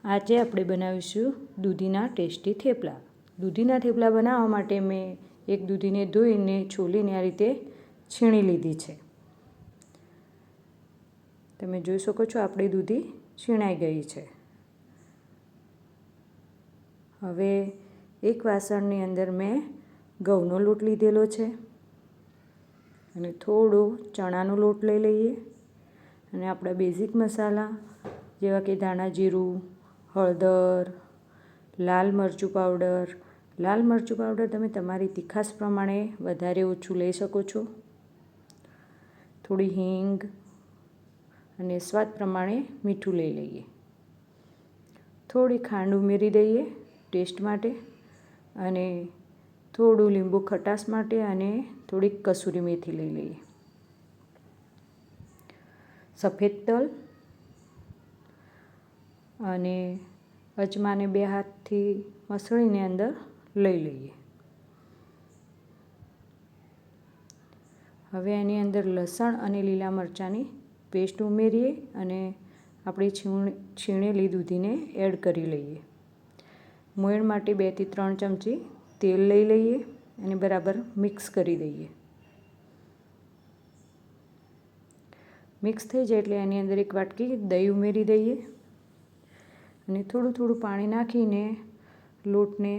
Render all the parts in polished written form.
આજે આપણે બનાવીશું દૂધીના ટેસ્ટી થેપલા. દૂધીના થેપલા બનાવવા માટે મેં એક દૂધીને ધોઈને છોલીને આ રીતે છીણી લીધી છે. તમે જોઈ શકો છો આપણી દૂધી છીણાઈ ગઈ છે. હવે એક વાસણની અંદર મેં ઘઉંનો લોટ લીધેલો છે અને થોડો ચણાનો લોટ લઈ લઈએ અને આપણા બેઝિક મસાલા જેવા કે ધાણા જીરું, હળદર, લાલ મરચું પાવડર તમે તમારી તીખાશ પ્રમાણે વધારે ઓછું લઈ શકો છો. થોડી હિંગ અને સ્વાદ પ્રમાણે મીઠું લઈ લઈએ. થોડી ખાંડ ઉમેરી દઈએ ટેસ્ટ માટે અને થોડું લીંબુ ખટાશ માટે અને થોડીક કસૂરી મેથી લઈ લઈએ. સફેદ તલ અને અજમાને 2 હાથથી મસળીને અંદર લઈ લઈએ. હવે એની અંદર લસણ અને લીલા મરચાંની પેસ્ટ ઉમેરીએ અને આપણી છીણેલી દૂધીને એડ કરી લઈએ. મોયણ માટે 2 થી 3 ચમચી તેલ લઈ લઈએ અને બરાબર મિક્સ કરી દઈએ. મિક્સ થઈ જાય એટલે એની અંદર 1 વાટકી દહીં ઉમેરી દઈએ અને થોડું પાણી નાખીને લોટને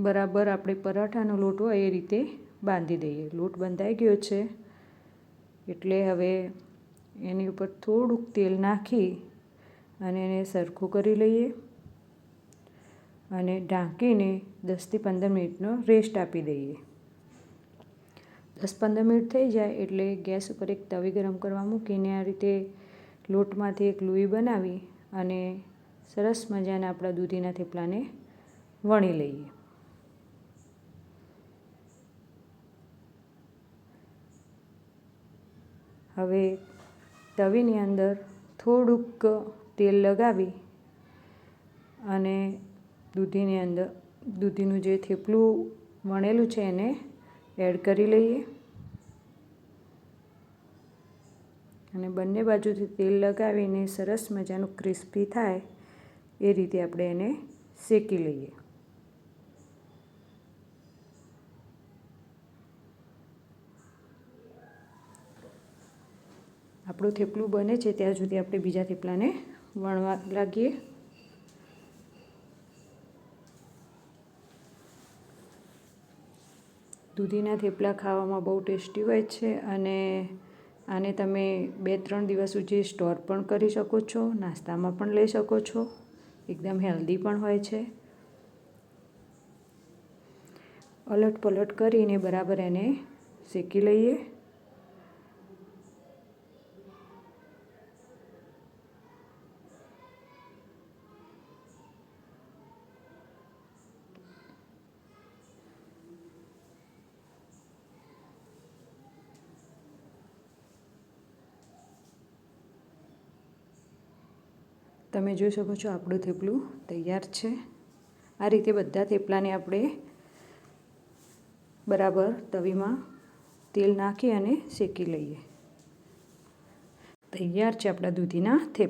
બરાબર આપણે પરાઠાનો લોટ હોય એ રીતે બાંધી દઈએ. લોટ બંધાઈ ગયો છે એટલે હવે એની ઉપર થોડુંક તેલ નાખી અને એને સરખું કરી લઈએ અને ઢાંકીને 10 થી 15 મિનિટનો રેસ્ટ આપી દઈએ. 10-15 મિનિટ થઈ જાય એટલે ગેસ ઉપર એક તવી ગરમ કરવા મૂકીને આ રીતે લોટમાંથી એક લોઈ બનાવી અને સરસ મજાના આપણા દૂધીના થેપલાને વણી લઈએ. હવે તવીની અંદર થોડુંક તેલ લગાવી અને દૂધીનું જે થેપલું વણેલું છે એને એડ કરી લઈએ અને બંને બાજુથી તેલ લગાવીને સરસ મજાનું ક્રિસ્પી થાય એ રીતે આપણે એને શેકી લઈએ. આપણું થેપલું બને છે ત્યાં સુધી આપણે બીજા થેપલાને વણવા લાગીએ. દૂધીના થેપલા ખાવામાં બહુ ટેસ્ટી હોય છે અને આને તમે 2-3 દિવસ સુધી સ્ટોર પણ કરી શકો છો, નાસ્તામાં પણ લઈ શકો છો. એકદમ હેલ્ધી પણ હોય છે. અલટ પલટ કરીને બરાબર એને શેકી લઈએ. તમે જોઈ શકો છો આપણું થેપલું તૈયાર છે. આ રીતે બધા થેપલાને આપણે બરાબર તવીમાં તેલ નાખી અને શેકી લઈએ. તૈયાર છે આપણા દૂધીના થેપલા.